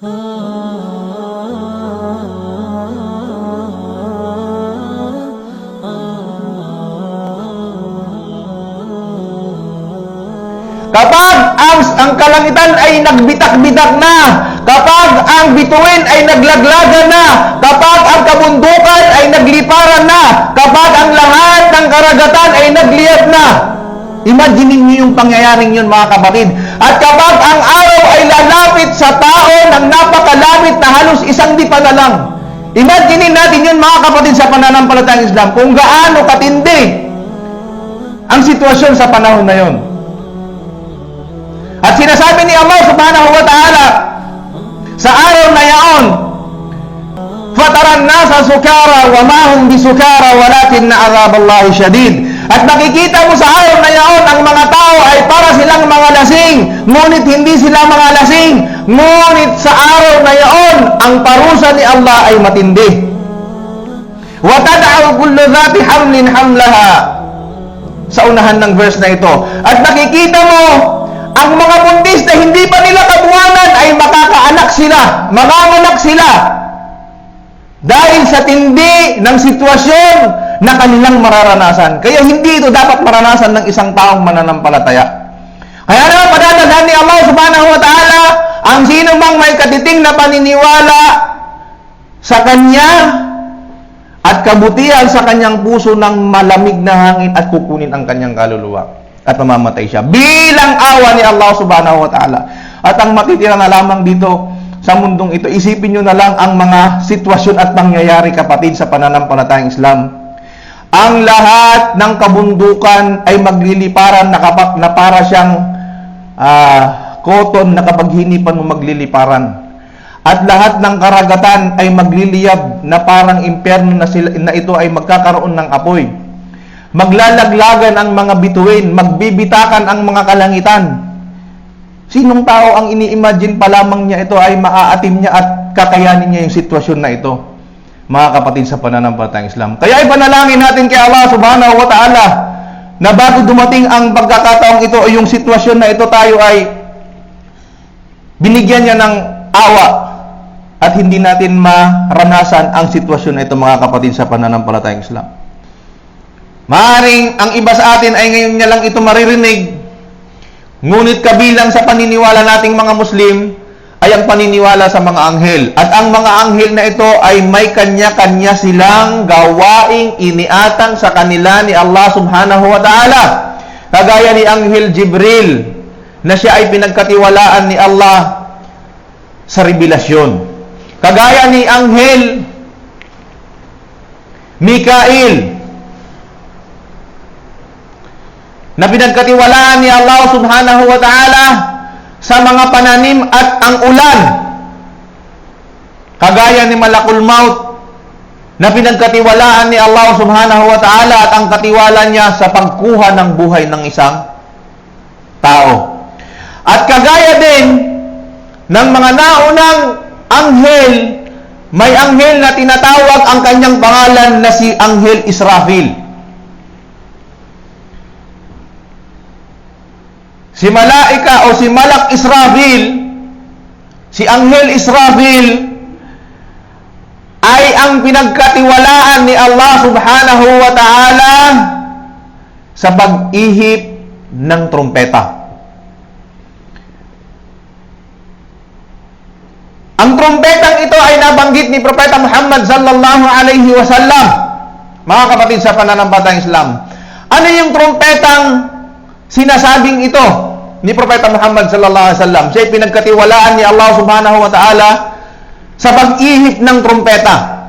Kapag ang kalangitan ay nagbitak-bitak na, kapag ang bituin ay naglaglagan na, kapag ang kabundukan ay nagliparan na, kapag ang lahat ng karagatan ay nagliyab na. Imagine niyo yung pangyayaring yun, mga kapatid. At kapag ang araw ay lalapit sa tao ng napakalamit na halos isang dipa na lang. Imagine natin yun, mga kapatid, sa pananampalatayang Islam, kung gaano katindi ang sitwasyon sa panahon na yun. At sinasabi ni Allah subhanahu wa ta'ala sa araw na yaon, fataran nasa sukara wa mahum bisukara walakin na azaballahi syadid. At makikita mo sa araw na yaon, ang mga tao ay para silang mga lasing, ngunit hindi sila mga lasing. Ngunit sa araw na yaon, ang parusa ni Allah ay matindi. Wa tad'u kullu dhati hamlin hamlaha. Sa unahan ng verse na ito. At nakikita mo, ang mga buntis na hindi pa nila kabuwanan ay makakaanak sila, manganganak sila. Dahil sa tindi ng sitwasyon na kanilang mararanasan. Kaya hindi ito dapat maranasan ng isang taong mananampalataya. Kaya naman padadalhan ni Allah subhanahu wa ta'ala ang sino mang may katiting na paniniwala sa Kanya at kabutihan sa kanyang puso ng malamig na hangin at kukunin ang kanyang kaluluwa at mamamatay siya bilang awa ni Allah subhanahu wa ta'ala. At ang matitira na lamang dito sa mundong ito, isipin nyo na lang ang mga sitwasyon at pangyayari, kapatid, sa pananampalatayang Islam. Ang lahat ng kabundukan ay magliliparan na para siyang cotton na kapag hinipan mo magliliparan. At lahat ng karagatan ay magliliyab na parang impyerno na ito ay magkakaroon ng apoy. Maglalaglagan ang mga bituin, magbibitakan ang mga kalangitan. Sinong tao ang ini-imagine pa lamang niya ito ay maaatim niya at kakayanin niya yung sitwasyon na ito, mga kapatid, sa pananampalatayang Islam. Kaya ipanalangin natin kay Allah subhanahu wa ta'ala na bago dumating ang pagkakataong ito o yung sitwasyon na ito, tayo ay binigyan niya ng awa at hindi natin maranasan ang sitwasyon na ito, mga kapatid, sa pananampalatayang Islam. Maaaring ang iba sa atin ay ngayon niya lang ito maririnig, ngunit kabilang sa paniniwala nating mga Muslim ay ang paniniwala sa mga anghel. At ang mga anghel na ito ay may kanya-kanya silang gawaing iniatang sa kanila ni Allah subhanahu wa ta'ala. Kagaya ni Anghel Jibril na siya ay pinagkatiwalaan ni Allah sa revelasyon. Kagaya ni Anghel Mikail na pinagkatiwalaan ni Allah subhanahu wa ta'ala sa mga pananim at ang ulan. Kagaya ni Malakul Maut na pinagkatiwalaan ni Allah subhanahu wa ta'ala at ang katiwala niya sa pagkuha ng buhay ng isang tao. At kagaya din ng mga naunang anghel, may anghel na tinatawag ang kanyang pangalan na si Anghel Israfil. Si Malaika o si Malak Israfil, si Anghel Israfil ay ang pinagkatiwalaan ni Allah subhanahu wa ta'ala sa pag-ihip ng trumpeta. Ang trumpetang ito ay nabanggit ni Propeta Muhammad sallallahu alaihi wasallam, mga kapatid, sa pananampalatayang Islam. Ano yung trumpetang sinasabing ito ni Propeta Muhammad sallallahu alaihi wasallam? Siya pinagkatiwalaan ni Allah subhanahu wa ta'ala sa pag-ihip ng trumpeta.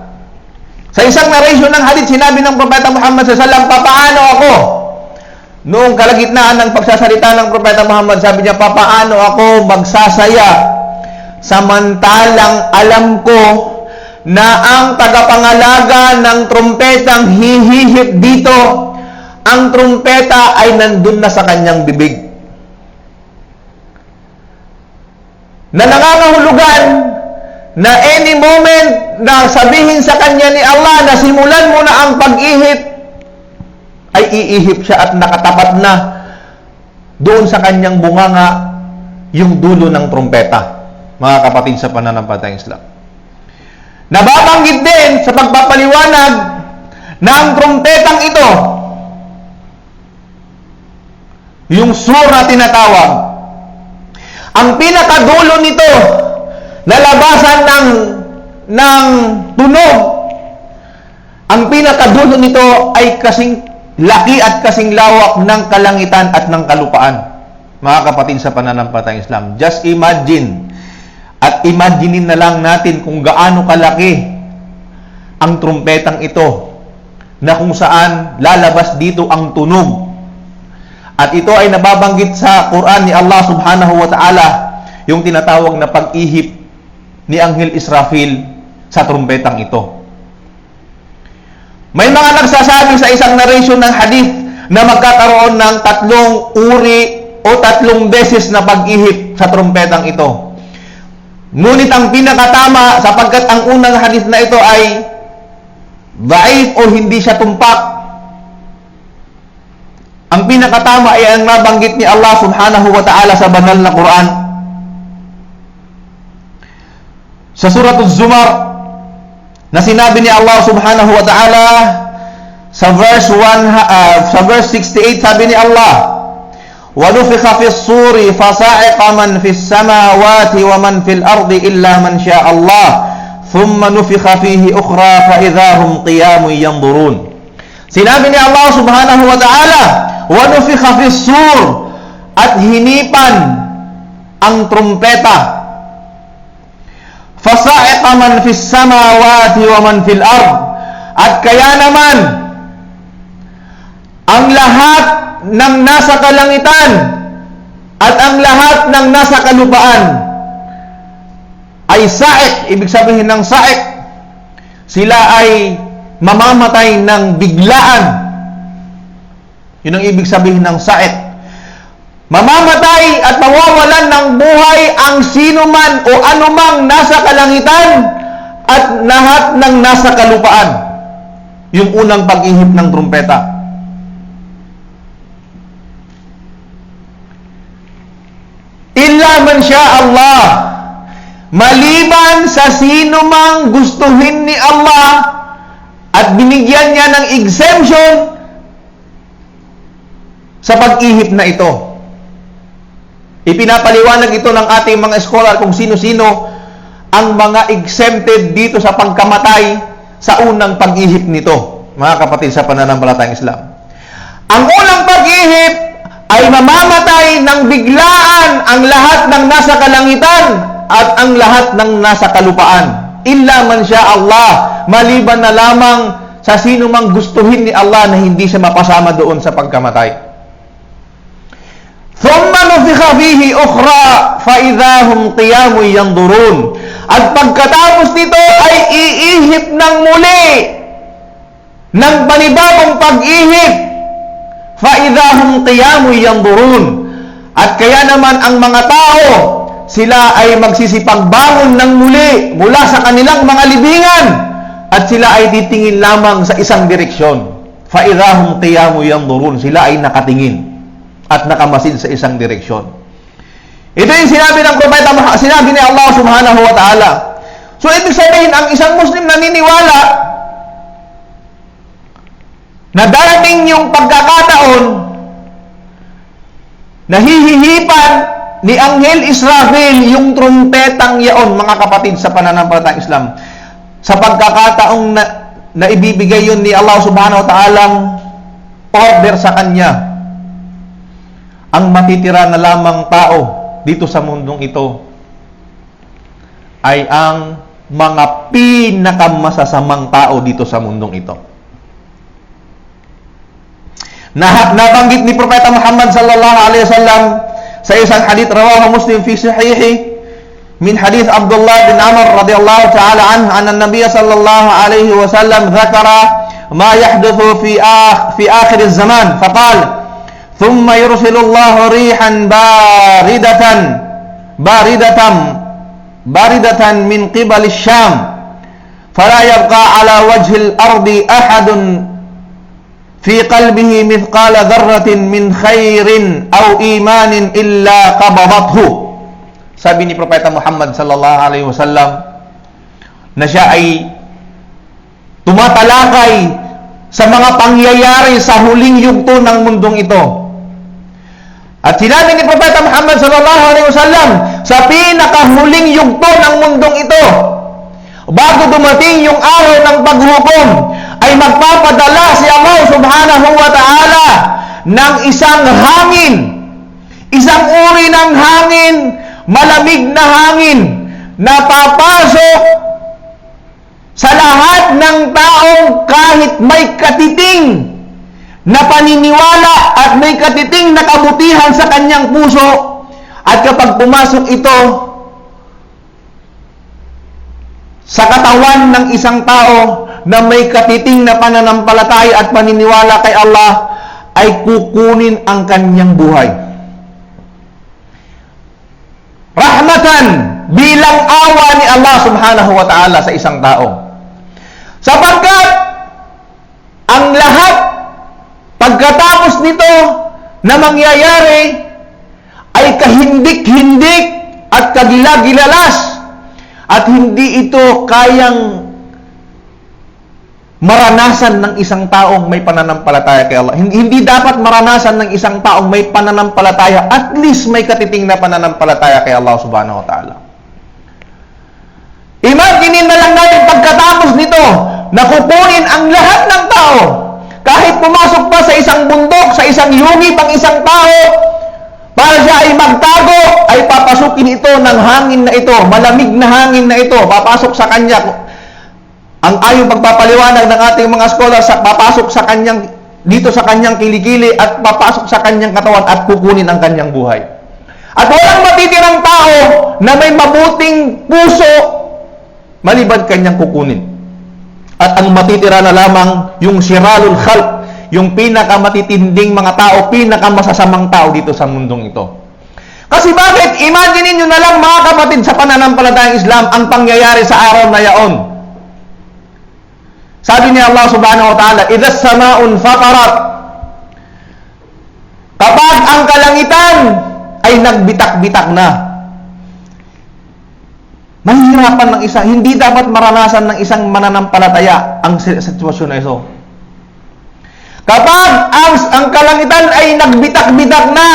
Sa isang narration ng hadith, sinabi ng Propeta Muhammad sallallahu alaihi wasallam, papaano ako? Noong kalagitnaan ng pagsasalita ng Propeta Muhammad, sabi niya, papaano ako magsasaya samantalang alam ko na ang tagapangalaga ng trumpetang hihihip dito, ang trumpeta ay nandun na sa kanyang bibig, na nangangahulugan na any moment na sabihin sa kanya ni Allah na simulan mo na ang pag-ihip, ay iihip siya at nakatapat na doon sa kanyang bunganga yung dulo ng trumpeta. mga kapatid sa pananampalatayang Islam. Nababanggit din sa pagpapaliwanag ng trumpetang ito, yung surah tinatawag. Ang pinakadulo nito, lalabasan ng tunog. Ang pinakadulo nito ay kasing laki at kasing lawak ng kalangitan at ng kalupaan. Mga kapatid sa pananampalatayang Islam, just imagine at imaginein na lang natin kung gaano kalaki ang trumpetang ito na kung saan lalabas dito ang tunog. At ito ay nababanggit sa Quran ni Allah subhanahu wa ta'ala, yung tinatawag na pag-ihip ni Anghel Israfil sa trumpetang ito. May mga nagsasabi sa isang narration ng hadith na magkakaroon ng 3 uri o 3 beses na pag-ihip sa trumpetang ito. Ngunit ang pinakatama, sapagkat ang unang hadith na ito ay da'if o hindi siya tumpak, ang pinakatama ay ang nabanggit ni Allah subhanahu wa ta'ala sa banal na Quran. Sa Surah Az-Zumar, na sinabi ni Allah subhanahu wa ta'ala sa verse 68, sabi ni Allah, وَنُفِخَ فِي الصُّورِ فَصَعِقَ مَنْ فِي السَّمَاوَاتِ وَمَنْ فِي الْأَرْضِ إِلَّا مَنْ شَاءَ اللَّهِ ثُمَّ نُفِخَ فِيهِ أُخْرَى فَإِذَا هُمْ قِيَامٌ يَنْظُرُونَ. Sinabi ni Allah subhanahu wa ta'ala, وَنُفِخَ فِي الصُّورِ, at hinipan ang trumpeta. فَصَعِقَ مَنْ فِي السَّمَاوَاتِ وَمَنْ فِي الْأَرْضِ, at kaya naman ang lahat ng nasa kalangitan at ang lahat ng nasa kalupaan ay saik. Ibig sabihin ng saik, sila ay mamamatay ng biglaan. Yun ang ibig sabihin ng saik. Mamamatay at mawawalan ng buhay ang sino man o anumang nasa kalangitan at lahat ng nasa kalupaan. Yung unang pag-ihip ng trumpeta. Illa man sya Allah, maliban sa sino mang gustuhin ni Allah at binigyan niya ng exemption sa pag-ihip na ito. Ipinapaliwanag ito ng ating mga scholar kung sino-sino ang mga exempted dito sa pagkamatay sa unang pag-ihip nito, mga kapatid sa pananampalatayang Islam. Ang unang pag-ihip ay mamamatay ng biglaan ang lahat ng nasa kalangitan at ang lahat ng nasa kalupaan. Illa man sya Allah, maliban na lamang sa sino mang gustuhin ni Allah na hindi siya mapasama doon sa pagkamatay. ثُمَّ نُفِخَ فِيهِ أُخْرَى فَإِذَا هُمْ قِيَامٌ يَنْظُرُونَ. At pagkatapos nito ay iihip ng muli ng panibagong pag-ihip. فَإِذَا هُمْ قِيَامٌ يَنْظُرُونَ. At kaya naman ang mga tao, sila ay magsisipagbangon ng muli mula sa kanilang mga libingan at sila ay titingin lamang sa isang direksyon. فَإِذَا هُمْ قِيَامٌ يَنْظُرُونَ. Sila ay nakatingin at nakamasid sa isang direksyon. Ito yung sinabi ng propeta, sinabi ni Allah subhanahu wa ta'ala. So, ibig sabihin, ang isang Muslim naniniwala na darating yung pagkakataon na hihihipan ni Anghel Israfil yung trumpetang yaon, mga kapatid sa pananampalatayang Islam. Sa pagkakataong na ibibigay yun ni Allah subhanahu wa ta'alang order sa kanya, ang matitira na lamang tao dito sa mundong ito ay ang mga pinakamasasamang tao dito sa mundong ito. Nabanggit ni Propeta Muhammad sallallahu alaihi wasallam sa isang hadith rawahu Muslim fi sahihi min hadith Abdullah bin Amr radhiyallahu ta'ala anhu anna an-nabiy sallallahu alaihi wasallam dhakara ma yahduthu fi akhir az-zaman faqala ثم يرسل الله ريحا باردة من قبل الشام فلا يبقى على وجه الأرض أحد في قلبه مثقال ذرة من خير أو إيمان إلا قبضته. sabi ni Propeta Muhammad sallallahu alaihi wasallam na siya ay tumatalakay sa mga pangyayari sa huling yugto ng mundong ito. At sinabi ni Propeta Muhammad sallallahu alaihi wasallam, sa pinakahuling yugto ng mundong ito, bago dumating yung araw ng paghukom, ay magpapadala si Allah subhanahu wa ta'ala ng isang hangin, isang uri ng hangin, malamig na hangin, na papasok sa lahat ng taong kahit may katiting na paniniwala at may katiting na kabutihan sa kanyang puso. At kapag pumasok ito sa katawan ng isang tao na may katiting na pananampalataya at paniniwala kay Allah, ay kukunin ang kanyang buhay. Rahmatan, bilang awa ni Allah subhanahu wa ta'ala sa isang tao. Sapagkat ang lahat pagkatapos nito na mangyayari ay kahindik-hindik at kagila-gilalas, at hindi ito kayang maranasan ng isang taong may pananampalataya kay Allah. Hindi dapat maranasan ng isang taong may pananampalataya, at least may katiting na pananampalataya kay Allah subhanahu wa ta'ala. Imaginin na lang natin pagkatapos nito na kukunin ang lahat ng tao. Kahit pumasok pa sa isang bundok, sa isang yungib ang isang tao, para siya ay magtago, ay papasukin ito ng hangin na ito, malamig na hangin na ito, papasok sa kanya. Ang ayong pagpapaliwanag ng ating mga scholars, papasok sa kanyang, dito sa kanyang kilikili, at papasok sa kanyang katawan at kukunin ang kanyang buhay. At walang matitirang tao na may mabuting puso maliban kanyang kukunin. At ang matitira na lamang yung siralul khalq, yung pinakamatitinding mga tao, pinakamasasamang tao dito sa mundong ito. Kasi bakit? Imagine niyo na lang mga kapatid, sa pananampalatayang Islam, ang pangyayari sa araw na yaon. Sabi ni Allah subhanahu wa ta'ala, idhas samaun fatarat, kapag ang kalangitan ay nagbitak-bitak na. Mahihirapan ng isa, hindi dapat maranasan ng isang mananampalataya ang sitwasyon na ito. Kapag ang kalangitan ay nagbitak-bitak na,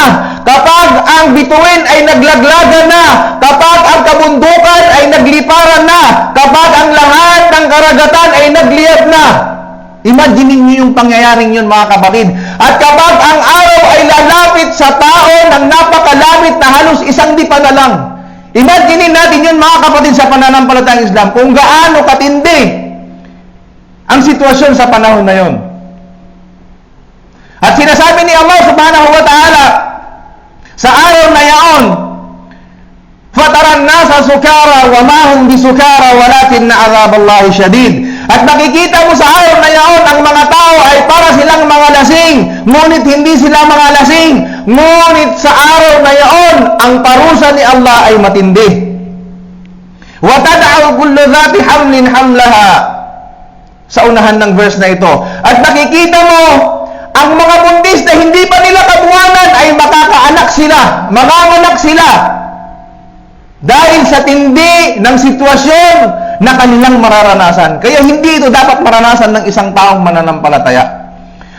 kapag ang bituin ay naglaglagan na, kapag ang kabundukan ay nagliparan na, kapag ang lahat ng karagatan ay nagliyab na. Imaginin niyo yung pangyayaring yun, mga kapatid. At kapag ang araw ay lalapit sa tao ng napakalamit na halos isang dipa na lang. Imaginin natin yun, mga kapatid, sa pananampalatayang Islam, kung gaano katindi ang sitwasyon sa panahon na yun. At sinasabi ni Allah subhanahu wa ta'ala sa araw na yaon, fataran nasa sukara wa mahum bisukara walakin na azaballahi syadid. At makikita mo sa araw na yaon, ang mga tao ay para silang mga lasing, ngunit hindi sila mga lasing. Ngunit sa araw na yaon, ang parusa ni Allah ay matindi. Wa tad'u kullu dhati hamlin hamlaha, sa unahan ng verse na ito. At nakikita mo ang mga buntis na hindi pa nila kabuwanan ay makakaanak sila, manganganak sila, dahil sa tindi ng sitwasyon na kanilang mararanasan. Kaya hindi ito dapat maranasan ng isang taong mananampalataya.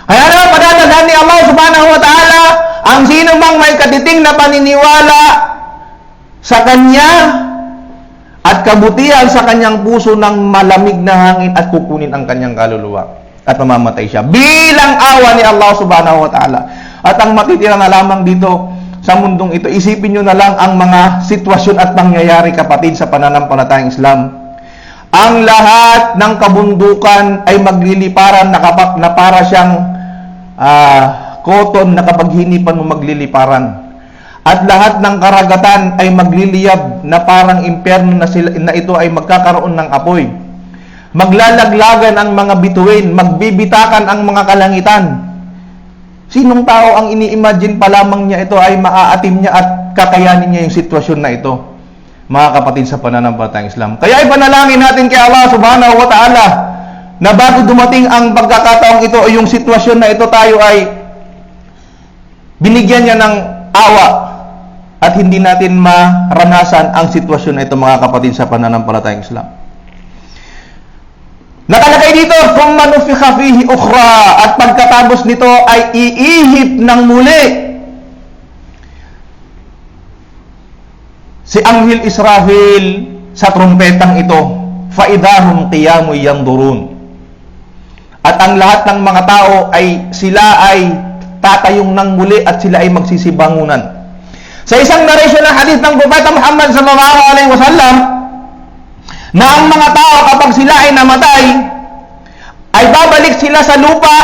Kaya naman padadalhan ni Allah subhanahu wa ta'ala ang sino mang may katiting na paniniwala sa Kanya at kabutihan sa kanyang puso ng malamig na hangin, at kukunin ang kanyang kaluluwa at mamamatay siya bilang awa ni Allah subhanahu wa ta'ala. At ang matitira na lamang dito sa mundong ito, isipin nyo na lang ang mga sitwasyon at pangyayari, kapatid, sa pananampalatayang Islam. Ang lahat ng kabundukan ay magliliparan na para siyang cotton na kapag hinipan mo magliliparan. At lahat ng karagatan ay magliliyab na parang impyerno na ito ay magkakaroon ng apoy. Maglalaglagan ang mga bituin, magbibitakan ang mga kalangitan. Sinong tao ang ini-imagine pa lamang niya ito ay maaatim niya at kakayanin niya yung sitwasyon na ito, mga kapatid, sa pananampalatayang Islam. Kaya ipanalangin natin kay Allah subhanahu wa ta'ala na bago dumating ang pagkakataong ito o yung sitwasyon na ito, tayo ay binigyan niya ng awa at hindi natin maranasan ang sitwasyon na ito, mga kapatid sa pananampalatayang Islam. Nakalagay dito, thumma nufikha fihi ukhra, at pagkatapos nito ay iihip ng muli si Anghel Israfil sa trumpetang ito, fa idahum qiyamun yandurun. At ang lahat ng mga tao ay sila ay tatayong ng muli at sila ay magsisibangunan. Sa isang narration ng hadith ng Propeta Muhammad sallallahu alaihi wasallam, na ang mga tao kapag sila ay namatay, ay babalik sila sa lupa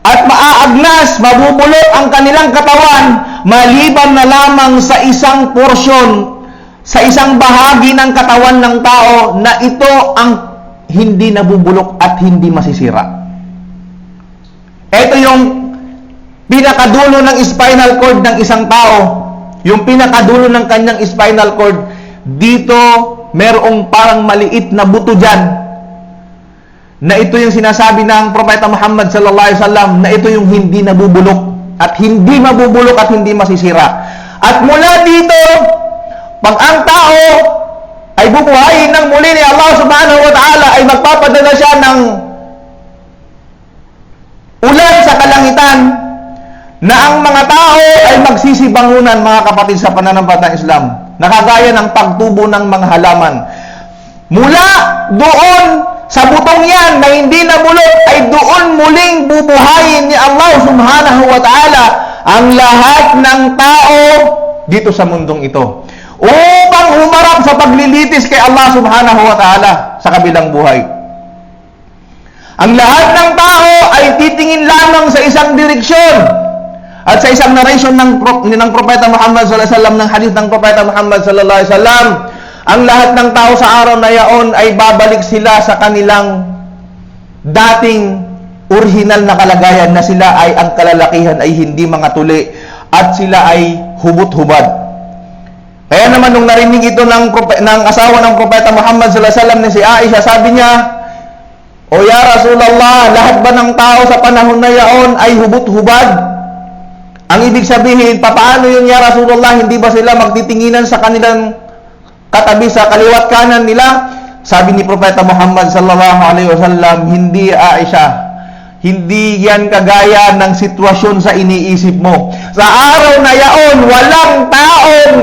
at maaagnas, mabubulok ang kanilang katawan, maliban na lamang sa isang porsyon, sa isang bahagi ng katawan ng tao na ito ang hindi nabubulok at hindi masisira. Ito yung pinakadulo ng spinal cord ng isang tao. Yung pinakadulo ng kanyang spinal cord, dito merong parang maliit na buto dyan, na ito yung sinasabi ng Propeta Muhammad sallallahu alaihi wasallam, na ito yung hindi nabubulok at hindi mabubulok at hindi masisira. At mula dito, pag ang tao ay bubuhayin ng muli ni Allah subhanahu wa ta'ala, ay magpapadala siya ng ulan sa kalangitan, na ang mga tao ay magsisibangunan, mga kapatid sa pananampalatayang Islam, nakagaya ng pagtubo ng mga halaman. Mula doon sa butong yan na hindi nabulok, ay doon muling bubuhayin ni Allah subhanahu wa ta'ala ang lahat ng tao dito sa mundong ito, upang humarap sa paglilitis kay Allah subhanahu wa ta'ala sa kabilang buhay. Ang lahat ng tao ay titingin lamang sa isang direksyon. At sa isang narration ng Propeta Muhammad sallallahu alaihi wasallam, ng hadith ng Propeta Muhammad sallallahu alaihi wasallam, ang lahat ng tao sa araw na yaon ay babalik sila sa kanilang dating original na kalagayan, na sila ay ang kalalakihan ay hindi mga tuli at sila ay hubot-hubad. Kaya naman nung narinig ito ng asawa ng Propeta Muhammad sallallahu alaihi wasallam na si Aisha, sabi niya, "O ya Rasulullah, lahat ba ng tao sa panahon na yaon ay hubot-hubad?" Ang ibig sabihin, papaano yun ya Rasulullah? Hindi ba sila magtitinginan sa kanilang katabi sa kaliwat kanan nila? Sabi ni Propeta Muhammad sallallahu alaihi wasallam, hindi Aisha, hindi yan kagaya ng sitwasyon sa iniisip mo. Sa araw na yaon, walang taong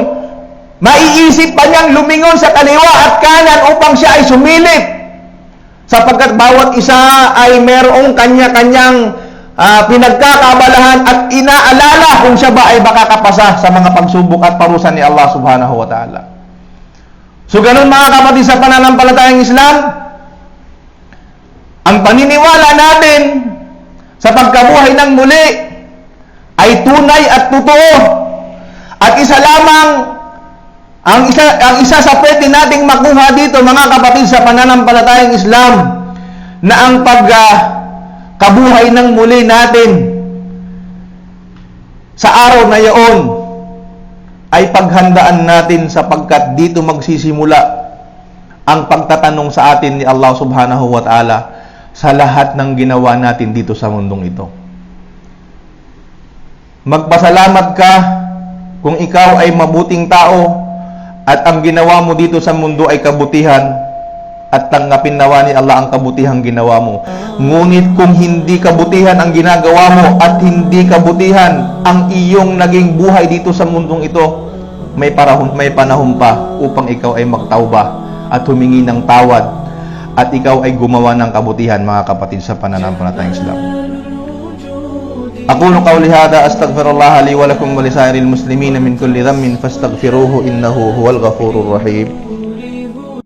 maiisip pa niyang lumingon sa kaliwa at kanan upang siya ay sumilip, sapagkat bawat isa ay merong kanya-kanyang pinagkakabalahan at inaalala kung siya ba ay makakapasa sa mga pagsubok at parusa ni Allah subhanahu wa ta'ala. So ganun, mga kapatid sa pananampalatayang Islam, ang paniniwala natin sa pagkabuhay ng muli ay tunay at totoo. At isa lamang, ang isa sa pwede nating makuha dito, mga kapatid sa pananampalatayang Islam, na ang kabuhay ng muli natin sa araw na yaon ay paghandaan natin, sapagkat dito magsisimula ang pagtatanong sa atin ni Allah subhanahu wa ta'ala sa lahat ng ginawa natin dito sa mundong ito. Magpasalamat ka kung ikaw ay mabuting tao at ang ginawa mo dito sa mundo ay kabutihan, at tanggapin nawa ni Allah ang kabutihang ginawa mo. Ngunit kung hindi kabutihan ang ginagawa mo at hindi kabutihan ang iyong naging buhay dito sa mundong ito, may panahon pa upang ikaw ay magtauba at humingi ng tawad at ikaw ay gumawa ng kabutihan, mga kapatid sa pananampalatayang Islam. Aqulu qawli hadha, astaghfirullah li wa lakum wa lisairil muslimin min kulli dhanbin fastaghfiruhu innahu huwal ghafurur rahim.